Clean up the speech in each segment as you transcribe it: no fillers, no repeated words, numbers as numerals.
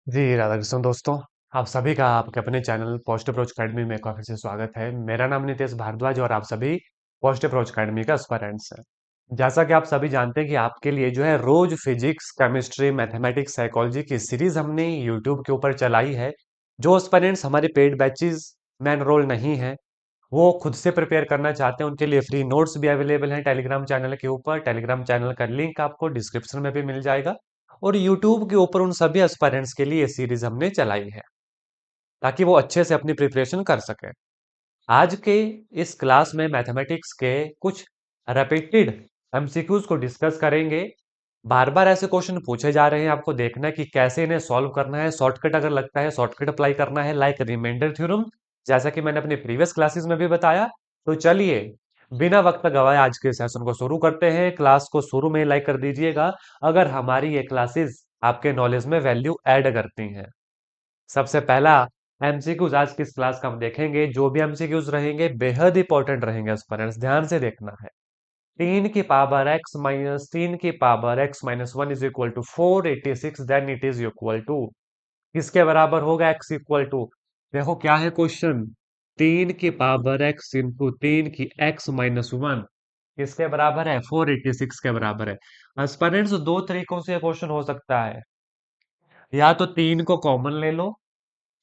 जी, राधा कृष्ण दोस्तों। आप सभी का आपके अपने चैनल पॉजिटिव अप्रोच अकेडमी में एक बार फिर से स्वागत है। मेरा नाम नितेश भारद्वाज और आप सभी पॉजिटिव अप्रोच अकेडमी का एस्पिरेंट्स हैं। जैसा कि आप सभी जानते हैं कि आपके लिए जो है रोज फिजिक्स, केमिस्ट्री, मैथमेटिक्स, साइकोलॉजी की सीरीज हमने यूट्यूब के ऊपर चलाई है। जो एस्पिरेंट्स हमारे पेड बैचेस में एनरोल नहीं है, वो खुद से प्रिपेयर करना चाहते हैं, उनके लिए फ्री नोट्स भी अवेलेबल हैं टेलीग्राम चैनल के ऊपर। टेलीग्राम चैनल का लिंक आपको डिस्क्रिप्शन में भी मिल जाएगा। और यूट्यूब के ऊपर उन सभी एस्पायरेंट्स के लिए ये सीरीज हमने चलाई है ताकि वो अच्छे से अपनी प्रिपरेशन कर सकें। आज के इस क्लास में मैथमेटिक्स के कुछ रिपीटेड एमसीक्यूज को डिस्कस करेंगे। बार बार ऐसे क्वेश्चन पूछे जा रहे हैं, आपको देखना है कि कैसे इन्हें सॉल्व करना है। शॉर्टकट अगर लगता है शॉर्टकट अप्लाई करना है, लाइक रिमाइंडर थ्योरम, जैसा कि मैंने अपने प्रीवियस क्लासेस में भी बताया। तो चलिए बिना वक्त गवाए आज के सेशन को शुरू करते हैं। क्लास को शुरू में लाइक कर दीजिएगा अगर हमारी ये क्लासेस आपके नॉलेज में वैल्यू ऐड करती हैं। सबसे पहला एमसीक्यूज आज की इस क्लास का हम देखेंगे। जो भी एमसीक्यूज रहेंगे बेहद इंपॉर्टेंट रहेंगे, स्टूडेंट्स ध्यान से देखना है। 3 की power x minus 1 is equal to 486, then it is equal to किसके बराबर होगा? x इक्वल टू, देखो क्या है क्वेश्चन, 3 की पावर x इंटू 3 की x माइनस 1 किसके बराबर है? 486 के बराबर है। स्टूडेंट्स दो तरीकों से क्वेश्चन हो सकता है। या तो 3 को कॉमन ले लो,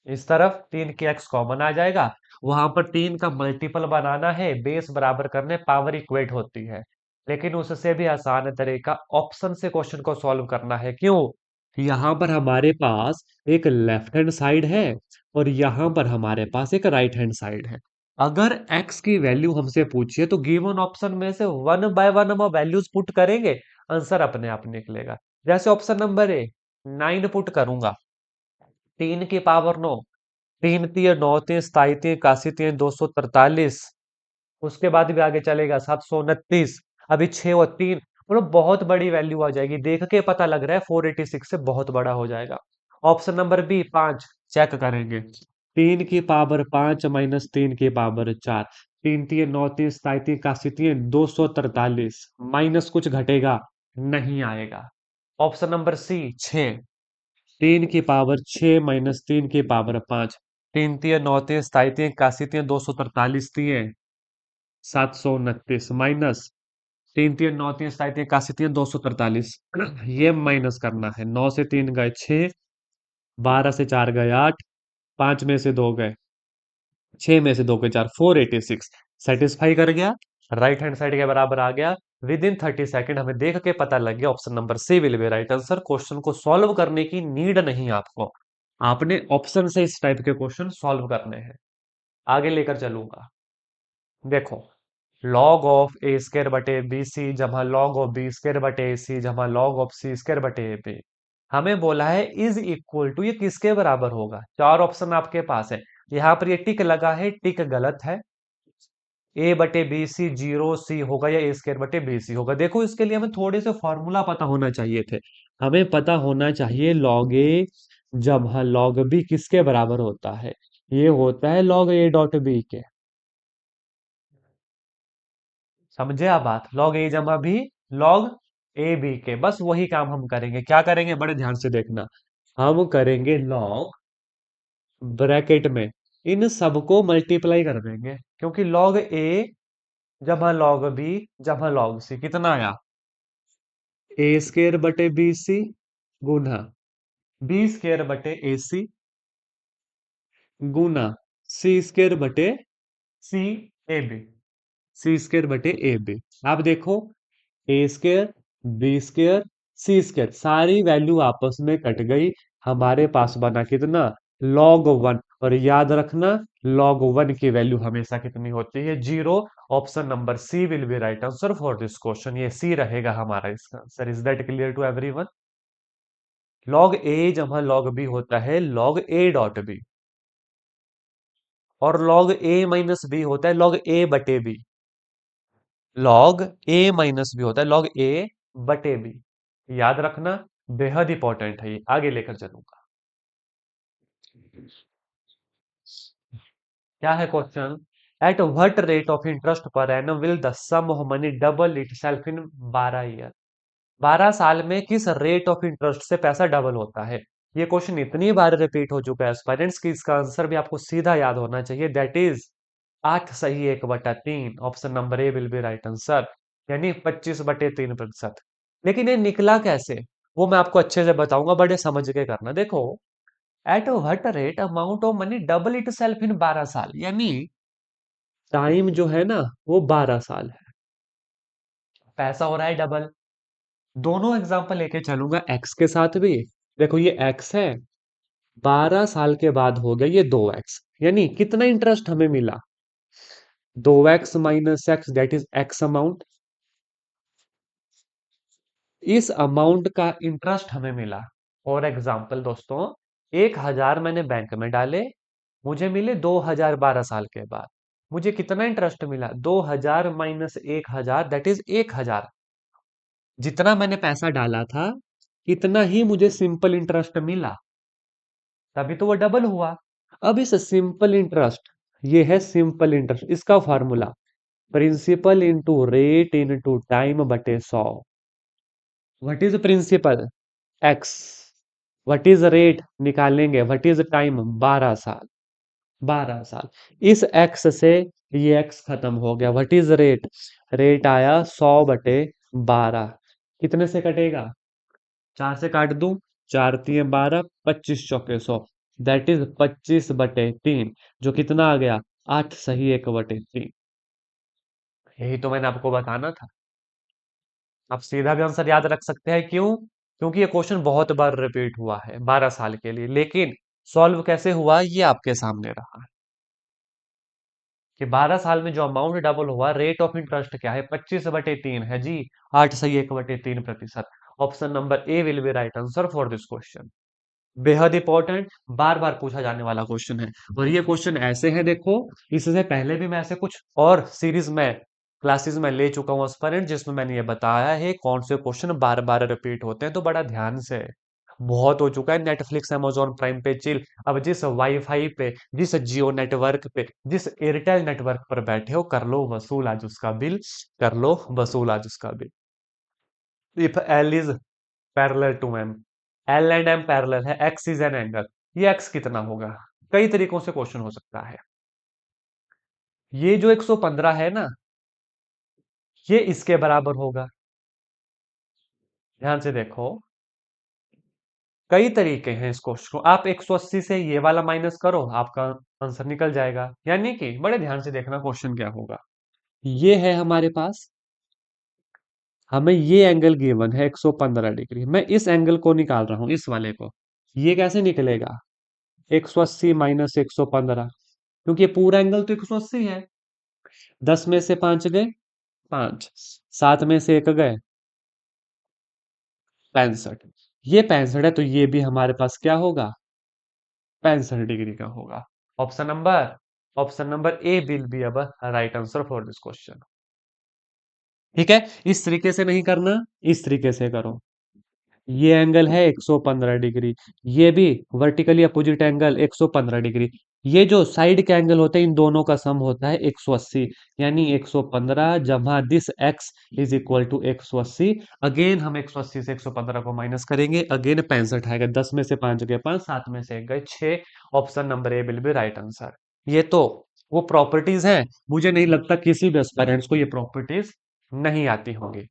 इस तरफ 3 की x कॉमन आ जाएगा, वहां पर 3 का मल्टीपल बनाना है, बेस बराबर करने, पावर इक्वेट होती है। लेकिन उससे भी आसान तरीका ऑप्शन से क्वेश्चन को सॉल्व करना है। क्यों? यहाँ पर हमारे पास एक लेफ्ट हैंड साइड है और यहाँ पर हमारे पास एक राइट हैंड साइड है। अगर x की वैल्यू हमसे पूछिए तो गिवन ऑप्शन में से वन बाय वन हम वैल्यूज पुट करेंगे, आंसर अपने आप निकलेगा। जैसे ऑप्शन नंबर ए, 9 पुट करूंगा, 3 की पावर 9, 3 × 9 = 27, 27 × 81, 243। उसके बाद भी आगे चलेगा 729, अभी 6 और 3, मतलब बहुत बड़ी वैल्यू आ जाएगी। देख के पता लग रहा है 486 से बहुत बड़ा हो जाएगा। ऑप्शन नंबर बी 5, चेक करेंगे, 3 की पावर 5 माइनस 3 की पावर 4, 3 3 9 3 27 3 81, 243, माइनस कुछ घटेगा नहीं आएगा। ऑप्शन नंबर सी 6, 3 की पावर 6 माइनस 3 की पावर 5, 3 3 9 3 27 3 81, 729, माइनस 3 3 9 3 27 3 81, 243, ये माइनस करना है। 9 से 3 गए 6, 12 से 4 गए 8, 5 में से 2 गए, 6 में से 2 गए 4, 486 सेटिस्फाई कर गया, राइट हैंड साइड के बराबर आ गया। विद इन 30 सेकेंड हमें देख के पता लग गया option number C will be right answer. Question को सॉल्व करने की नीड नहीं आपको, आपने ऑप्शन से इस टाइप के क्वेश्चन सॉल्व करने हैं। आगे लेकर चलूंगा, देखो, लॉग ऑफ ए स्क्र बटे बी सी जमा लॉग ऑफ बी स्क्र बटे ए सी जमा लॉग ऑफ सी स्क्र बटे ए बी, हमें बोला है इज इक्वल टू, ये किसके बराबर होगा? चार ऑप्शन आपके पास है, यहाँ पर ये टिक लगा है, टिक गलत है। ए बटे बी सी 0 सी होगा या ए स्क्र बटे बी सी होगा? देखो इसके लिए हमें थोड़े से फॉर्मूला पता होना चाहिए थे। हमें पता होना चाहिए लॉग ए जमा लॉग बी किसके बराबर होता है? ये होता है लॉग ए डॉट बी के। समझे आप बात? लॉग ए जमा भी लॉग ए बी के, बस वही काम हम करेंगे। क्या करेंगे? बड़े ध्यान से देखना, हम करेंगे लॉग ब्रैकेट में इन सबको मल्टीप्लाई कर देंगे, क्योंकि लॉग ए जमा लॉग बी जमा लॉग सी कितना आया? ए स्क्र बटे बी सी गुना बी स्क्र बटे ए सी गुना सी स्क्र बटे सी ए बी, सी स्क्र बटे ए बी। आप देखो, A square, B square, C square, सारी वैल्यू आपस में कट गई, हमारे पास बना कितना? Log one. और याद रखना, लॉग वन की वैल्यू हमेशा कितनी होती है? 0। Option number C will be right answer for this question, ये सी रहेगा हमारा इसका answer. Is that clear to everyone? Log A जमा लॉग बी होता है लॉग ए डॉट बी, और लॉग ए माइनस बी होता है लॉग ए बटे B. Log A minus B होता है लॉग ए बटे बी। याद रखना, बेहद इंपॉर्टेंट है ये। आगे लेकर चलूंगा, क्या है question? At what rate of interest per annum will the sum of money double itself in 12 year? 12 साल में किस रेट ऑफ इंटरेस्ट से पैसा डबल होता है? ये क्वेश्चन इतनी बार रिपीट हो चुका है एस्पायरेंट्स की, इसका आंसर भी आपको सीधा याद होना चाहिए, दैट इज 8 सही 1/3। Option number A will be right answer, यानी 25/3%। लेकिन ये निकला कैसे, वो मैं आपको अच्छे से बताऊंगा, बड़े समझ के करना। देखो, eight what rate amount of money double itself in 12 साल, यानी टाइम जो है ना वो 12 साल है, पैसा हो रहा है डबल। दोनों एग्जांपल लेके चलूंगा एक्स के साथ भी। देखो ये एक्स है, 12 साल के बाद हो गया ये 2x, यानी कितना इंटरेस्ट हमें मिला, 2x - x, that is x amount. इस अमाउंट का इंटरेस्ट हमें मिला। और एग्जांपल दोस्तों, 1,000 मैंने बैंक में डाले, मुझे मिले 2,000 12 साल के बाद। मुझे कितना इंटरेस्ट मिला, 2,000 - 1,000, दैट इज 1,000। जितना मैंने पैसा डाला था इतना ही मुझे सिंपल इंटरेस्ट मिला, तभी तो वो डबल हुआ। अब इस सिंपल इंटरेस्ट, ये है सिंपल इंटरेस्ट, इसका formula principal into rate into time बटे 100। What is principal, X. What is rate निकालेंगे, व्हाट इज टाइम, 12 साल। 12 साल, इस एक्स से ये एक्स खत्म हो गया। व्हाट इज रेट, रेट आया 100/12। कितने से कटेगा, 4 से काट दूं, 4×3 = 12, 25×4 = 100, दैट इज 25/3, जो कितना आ गया, 8 सही 1/3। यही तो मैंने आपको बताना था। आप सीधा भी आंसर याद रख सकते हैं, क्यों, क्योंकि ये क्वेश्चन बहुत बार रिपीट हुआ है 12 साल के लिए। लेकिन सॉल्व कैसे हुआ ये आपके सामने रहा, कि 12 साल में जो अमाउंट डबल हुआ, रेट ऑफ इंटरेस्ट क्या है, 25/3 है जी, 8 सही 1/3%। Option number A will be right answer for this question. बेहद इंपॉर्टेंट, बार बार पूछा जाने वाला क्वेश्चन है। और ये क्वेश्चन ऐसे है, देखो, इससे पहले भी मैं ऐसे कुछ और सीरीज में क्लासेस में ले चुका हूँ एस्पायरेंट, जिसमें मैंने ये बताया है कौन से क्वेश्चन बार बार रिपीट होते हैं, तो बड़ा ध्यान से। बहुत हो चुका है नेटफ्लिक्स अमेजोन प्राइम पे चिल। अब जिस वाईफाई पे, जिस जियो नेटवर्क पे, जिस एयरटेल नेटवर्क पर बैठे हो, कर लो वसूल आज उसका बिल, कर लो वसूल आज उसका bill. If L is parallel to M, L and M parallel है, एक्स इज एन एंगल, ये एक्स कितना होगा, कई तरीकों से क्वेश्चन हो सकता है। ये जो 115 है ना, ये इसके बराबर होगा। ध्यान से देखो, कई तरीके हैं इस क्वेश्चन को, आप 180 से ये वाला माइनस करो, आपका आंसर निकल जाएगा। यानी कि बड़े ध्यान से देखना क्वेश्चन क्या होगा। ये है हमारे पास, हमें ये एंगल गिवन है 115 डिग्री, मैं इस एंगल को निकाल रहा हूं, इस वाले को। ये कैसे निकलेगा, 180 - 115, क्योंकि ये पूरा एंगल तो 180 है। 10 में से 5 गए 5, 7 में से 1 गए 65। ये 65 है, तो ये भी हमारे पास क्या होगा, 65 डिग्री का होगा। Option number option number A will be अब right answer for this question. ठीक है, इस तरीके से नहीं करना, इस तरीके से करो। ये एंगल है 115 डिग्री, ये भी वर्टिकली अपोजिट एंगल 115 डिग्री। ये जो साइड के एंगल होते हैं इन दोनों का सम होता है 180, यानी 115 जमा this X is equal to 180। Again हम 180 से 115 को माइनस करेंगे, अगेन 65 आएगा। 10 में से 5 गए 5, 7 में से 1 गए 6। Option number A will be right answer. ये तो वो प्रॉपर्टीज हैं, मुझे नहीं लगता किसी भी एस्पायरेंट्स को ये प्रॉपर्टीज नहीं आती होंगी।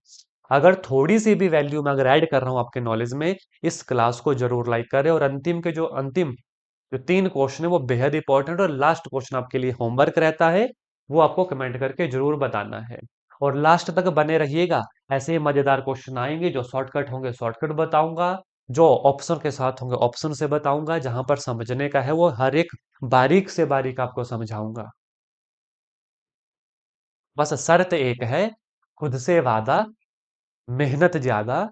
अगर थोड़ी सी भी वैल्यू मैं अगर ऐड कर रहा हूं आपके नॉलेज में, इस क्लास को जरूर लाइक करें। और अंतिम जो 3 क्वेश्चन है वो बेहद इंपॉर्टेंट, और लास्ट क्वेश्चन आपके लिए होमवर्क रहता है, वो आपको कमेंट करके जरूर बताना है। और लास्ट तक बने रहिएगा, ऐसे ही मजेदार क्वेश्चन आएंगे, जो शॉर्टकट होंगे शॉर्टकट बताऊंगा, जो ऑप्शन के साथ होंगे ऑप्शन से बताऊंगा, जहां पर समझने का है वो हर एक बारीक से बारीक आपको समझाऊंगा। बस शर्त एक है, खुद से वादा, मेहनत ज्यादा,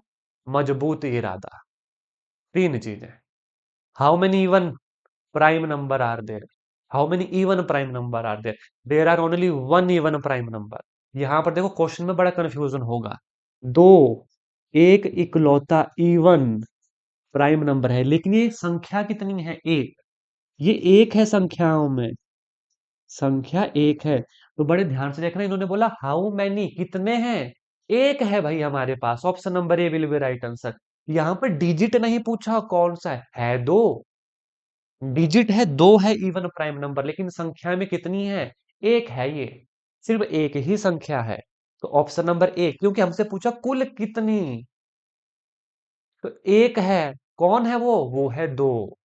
मजबूत इरादा। 3 चीजें। How many even prime number are there, how many even prime number are there, there are only one even prime number. यहां पर देखो क्वेश्चन में बड़ा कंफ्यूजन होगा। दो, एक इकलौता इवन प्राइम नंबर है, लेकिन ये संख्या कितनी है, एक। ये एक है संख्याओं में, संख्या एक है। तो बड़े ध्यान से देखना, इन्होंने बोला हाउ मैनी, कितने हैं, एक है भाई हमारे पास। Option number A will be right answer. यहां पर डिजिट नहीं पूछा कौन सा है दो, डिजिट है दो है इवन प्राइम नंबर, लेकिन संख्या में कितनी है, एक है ये, सिर्फ एक ही संख्या है। तो ऑप्शन नंबर एक, क्योंकि हमसे पूछा कुल कितनी, तो एक है, कौन है वो है दो,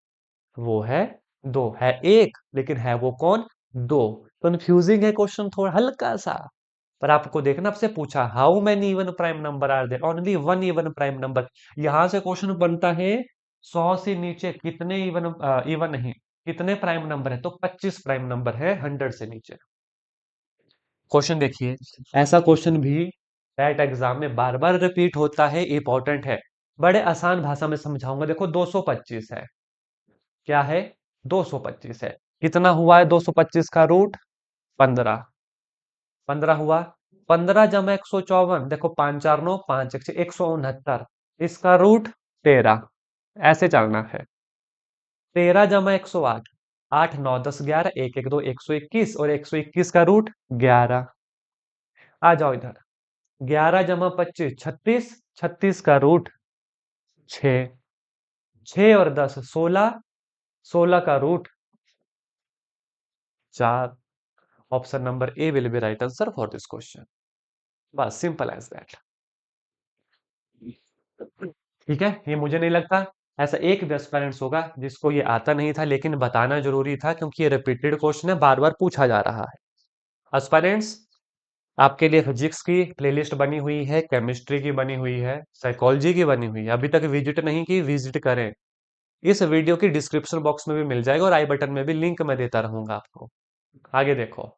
वो है दो, है एक लेकिन है वो कौन, दो। कंफ्यूजिंग है क्वेश्चन थोड़ा हल्का सा, पर आपको देखना, आपसे पूछा how many even prime number are there, only one even prime number. यहां से क्वेश्चन बनता है 100 से नीचे कितने इवन, इवन नहीं, कितने प्राइम नंबर है, तो 25 प्राइम नंबर है 100 से नीचे। क्वेश्चन देखिए, ऐसा क्वेश्चन भी टेट एग्जाम में बार बार रिपीट होता है, इंपॉर्टेंट है, बड़े आसान भाषा में समझाऊंगा। देखो 225 है, क्या है, 225 है, कितना हुआ है 225 का रूट, 15, 15 हुआ, 15 जमा 154, देखो 5 4 9, 5 1 169, इसका रूट 13, ऐसे चलना है। 13 जमा 108, 8 9 10 11, 1 1 2 121, और 121 का रूट 11। आ जाओ इधर, 11 जमा 25 36, 36 का रूट 6, 6 और 10 16, 16 का root 4। Option number A will be right answer for this question. बस सिंपल एज दैट। ठीक है, ये मुझे नहीं लगता ऐसा एक भी एस्पिरेंट्स होगा जिसको ये आता नहीं था, लेकिन बताना जरूरी था क्योंकि ये रिपीटेड क्वेश्चन है, बार बार पूछा जा रहा है। एस्पिरेंट्स, आपके लिए फिजिक्स की प्लेलिस्ट बनी हुई है, केमिस्ट्री की बनी हुई है, साइकोलॉजी की बनी हुई है, अभी तक विजिट नहीं की, विजिट करें। इस वीडियो की डिस्क्रिप्शन बॉक्स में भी मिल जाएगा और आई बटन में भी लिंक मैं देता रहूंगा आपको। आगे देखो,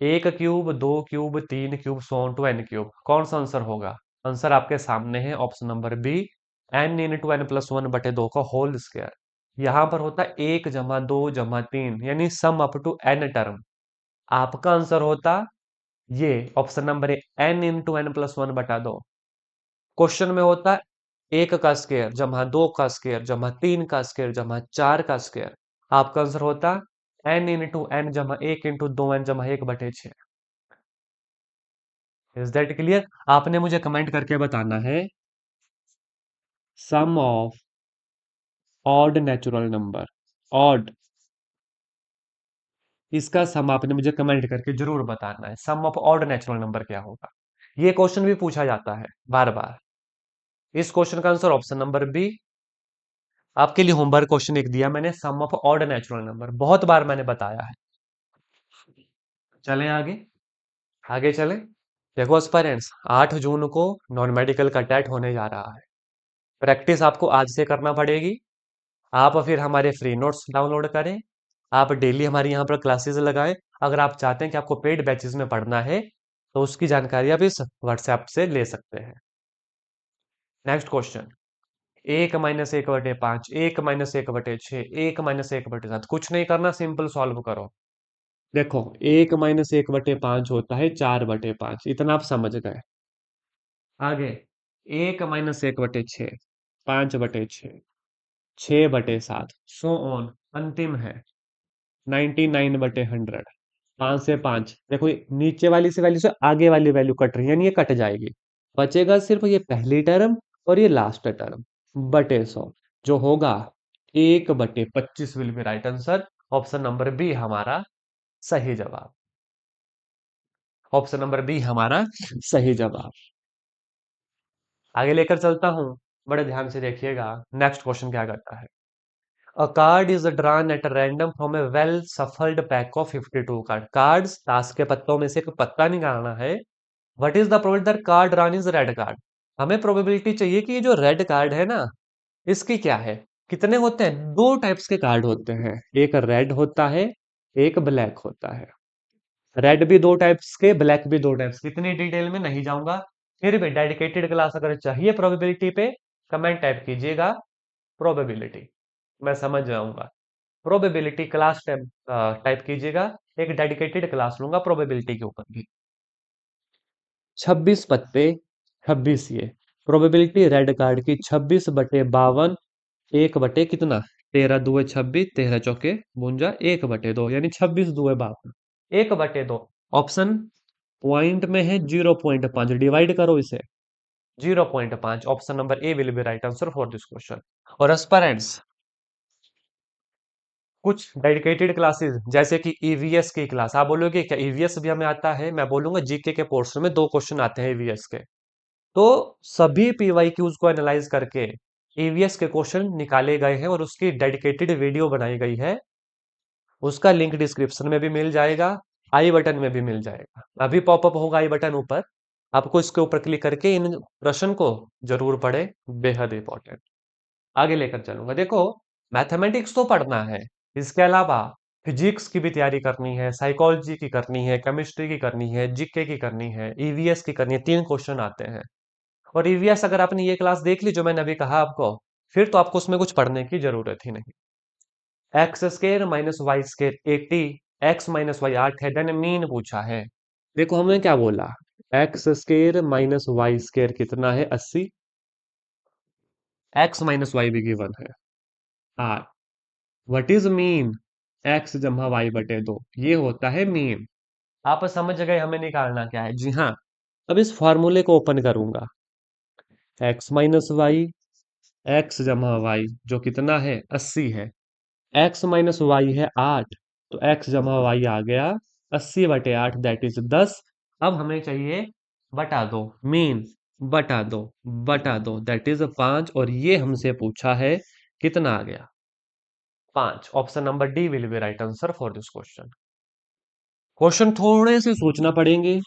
एक क्यूब, दो क्यूब, तीन cube, so on to N cube, कौन सा आंसर होगा। आंसर आपके सामने है, option number B, N into N plus one बटे दो का होल स्क्वायर। यहां पर होता है एक जमा दो जमा तीन, यानी sum up to N term. आपका आंसर होता ये option number A, N into N plus one बटा दो। क्वेश्चन में होता है एक का स्क्वायर जमा दो का स्क्वायर जमा तीन का स्क्वायर जमा चार का स्क्वायर। आपका आंसर होता एन इंटू एन जमा एक इंटू दो एन जमा एक बटे छह। Is that clear. आपने मुझे कमेंट करके बताना है sum of odd natural number, odd, इसका सम आपने मुझे कमेंट करके जरूर बताना है, sum of odd natural number क्या होगा। ये क्वेश्चन भी पूछा जाता है बार बार। इस क्वेश्चन का आंसर ऑप्शन नंबर बी। आपके लिए होमवर्क क्वेश्चन एक दिया मैंने, सम ऑफ ऑड नेचुरल नंबर, बहुत बार मैंने बताया है। चलें आगे, आगे चलें। देखो एस्पायरेंट्स, 8 जून को नॉन मेडिकल का टेट होने जा रहा है। प्रैक्टिस आपको आज से करना पड़ेगी। आप फिर हमारे फ्री नोट्स डाउनलोड करें, आप डेली हमारे यहाँ पर क्लासेस लगाएं। अगर आप चाहते हैं कि आपको पेड बैचेस में पढ़ना है तो उसकी जानकारी आप इस व्हाट्सएप से ले सकते हैं। नेक्स्ट क्वेश्चन, एक माइनस एक बटे पांच, एक माइनस एक बटे छह, एक माइनस एक बटे सात, कुछ नहीं करना, सिंपल सॉल्व करो। देखो, एक माइनस एक बटे पांच होता है 4/5, इतना आप समझ गए। आगे, एक माइनस एक बटे छः, 5/6, 6/7, सो ऑन, अंतिम है 99/100, 5 से 5। देखो नीचे वाली से वैल्यू से आगे वाली वैल्यू कट रही है, यानी ये कट जाएगी, बचेगा सिर्फ ये पहली टर्म और ये लास्ट टर्म, बटे 100, जो होगा 1/25 will be right answer. Option number B हमारा सही जवाब, ऑप्शन नंबर बी हमारा सही जवाब। आगे लेकर चलता हूं, बड़े ध्यान से देखिएगा। नेक्स्ट क्वेश्चन क्या करता है, अ card is drawn at random from A well shuffled pack of 52 card. Cards, ताश के पत्तों में से एक पत्ता निकालना है। What is the probability that card drawn is red card. हमें प्रोबेबिलिटी चाहिए कि ये जो रेड कार्ड है ना, इसकी क्या है, कितने होते हैं, दो टाइप्स के कार्ड होते हैं, एक रेड होता है, एक ब्लैक होता है। रेड भी दो टाइप्स के, ब्लैक भी दो टाइप्स के, इतनी डिटेल में नहीं जाऊंगा। फिर भी डेडिकेटेड क्लास अगर चाहिए प्रोबेबिलिटी पे, कमेंट टाइप कीजिएगा प्रोबेबिलिटी, मैं समझ जाऊंगा। प्रोबेबिलिटी क्लास टाइप टाइप कीजिएगा, एक डेडिकेटेड क्लास लूंगा प्रोबेबिलिटी के ऊपर भी। 26 पत्ते, 26 ये प्रोबेबिलिटी रेड कार्ड की, 26/52, एक बटे कितना, 13 दूए 26, 13 चौके 52, 1/2, यानी 26 दूए 52, 1/2। ऑप्शन पॉइंट में है 0.5, डिवाइड करो इसे, 0.5। Option number A will be right answer for this question. और एस्पिरेंट्स, कुछ डेडिकेटेड क्लासेस जैसे कि ईवीएस की क्लास, आप बोलोगे क्या ईवीएस भी हमें आता है? मैं बोलूंगा जीके के पोर्शन में 2 क्वेश्चन आते हैं ईवीएस के। तो सभी पीवाई क्यूज को एनालाइज करके ईवीएस के क्वेश्चन निकाले गए हैं और उसकी डेडिकेटेड वीडियो बनाई गई है। उसका लिंक डिस्क्रिप्शन में भी मिल जाएगा, आई बटन में भी मिल जाएगा। अभी पॉपअप होगा आई बटन ऊपर, आपको इसके ऊपर क्लिक करके इन प्रश्न को जरूर पढ़े, बेहद इंपॉर्टेंट। आगे लेकर चलूंगा। देखो, मैथमेटिक्स तो पढ़ना है, इसके अलावा फिजिक्स की भी तैयारी करनी है, साइकोलॉजी की करनी है, केमिस्ट्री की करनी है, जीके की करनी है, ईवीएस की करनी है। 3 क्वेश्चन आते हैं। और ईवीएस अगर आपने ये क्लास देख ली जो मैंने अभी कहा आपको, फिर तो आपको उसमें कुछ पढ़ने की जरूरत ही नहीं। X square minus Y square 80, X minus Y 8 है, देन मीन पूछा है। देखो हमने क्या बोला, X square minus Y square कितना है? 80। एक्स माइनस वाई भी गिवन है, 8। What is mean? एक्स जमा वाई बटे 2, ये होता है मीन। आप समझ गए हमें निकालना क्या है? जी हाँ। अब इस फॉर्मूले को ओपन करूंगा, एक्स माइनस वाई, एक्स जमा वाई जो कितना है? 80 है। एक्स माइनस वाई है 8, तो एक्स जमा वाई आ गया 80/8, दैट इज 10। अब हमें चाहिए बटा दो, मीन बटा दो, बटा दो, दैट इज 5। और ये हमसे पूछा है कितना आ गया? 5। Option number D will be right answer for this question. Question थोड़े से सोचना पड़ेंगे,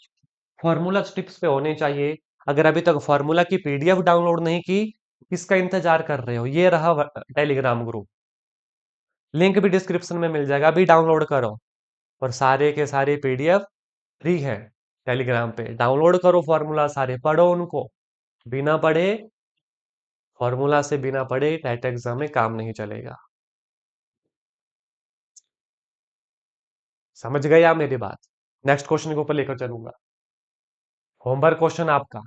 फॉर्मूला टिप्स पे होने चाहिए। अगर अभी तक फॉर्मूला की पीडीएफ डाउनलोड नहीं की, किसका इंतजार कर रहे हो? ये रहा टेलीग्राम ग्रुप, लिंक भी डिस्क्रिप्शन में मिल जाएगा, अभी डाउनलोड करो। और सारे के सारे पीडीएफ फ्री है, टेलीग्राम पे डाउनलोड करो, फॉर्मूला सारे पढ़ो उनको। बिना पढ़े, फॉर्मूला से बिना पढ़े टेट एग्जाम में काम नहीं चलेगा। समझ गए आप मेरी बात? नेक्स्ट क्वेश्चन के ऊपर लेकर चलूंगा। होमवर्क क्वेश्चन आपका,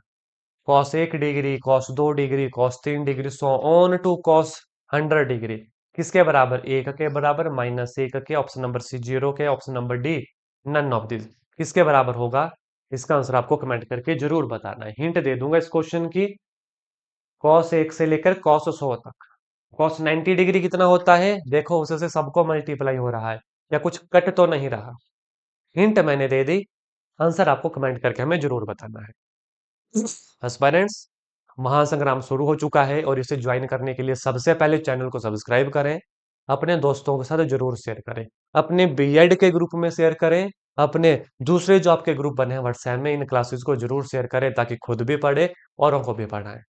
cos 1 degree, cos 2 degree, cos 3 degree, so on to cos 100 degree किसके बराबर? 1 के बराबर, -1 के, ऑप्शन नंबर सी 0 के, option number D none of this. किसके बराबर होगा? इसका आंसर आपको कमेंट करके जरूर बताना है। हिंट दे दूंगा इस क्वेश्चन की, कॉस 1 से लेकर कॉस 100 तक। कॉस 90 डिग्री कितना होता है? देखो उससे सबको मल्टीप्लाई हो रहा है, या कुछ कट तो नहीं रहा। हिंट मैंने दे दी, आंसर आपको कमेंट करके हमें जरूर बताना है। एस्पायरेंट्स, महासंग्राम शुरू हो चुका है और इसे ज्वाइन करने के लिए सबसे पहले चैनल को सब्सक्राइब करें, अपने दोस्तों के साथ जरूर शेयर करें, अपने बीएड के ग्रुप में शेयर करें, अपने दूसरे जो आपके ग्रुप बने हैं व्हाट्सएप में, इन क्लासेस को जरूर शेयर करें ताकि खुद भी पढ़े औरों को भी पढ़ाएं।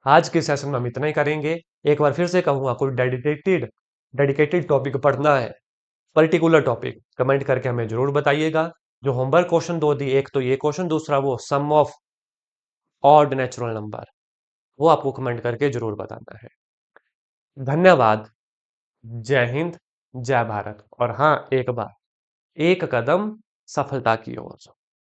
आज के सेशन में हम इतना ही करेंगे। एक बार फिर से कहूंगा, कोई डेडिकेटेड डेडिकेटेड टॉपिक पढ़ना है, पर्टिकुलर टॉपिक, कमेंट करके हमें जरूर बताइएगा। जो होमवर्क क्वेश्चन दो दिए, एक तो ये क्वेश्चन, दूसरा वो सम ऑफ ऑड नेचुरल नंबर, वो आपको कमेंट करके जरूर बताना है। धन्यवाद। जय हिंद, जय भारत। और हाँ, एक बार, एक कदम सफलता की ओर।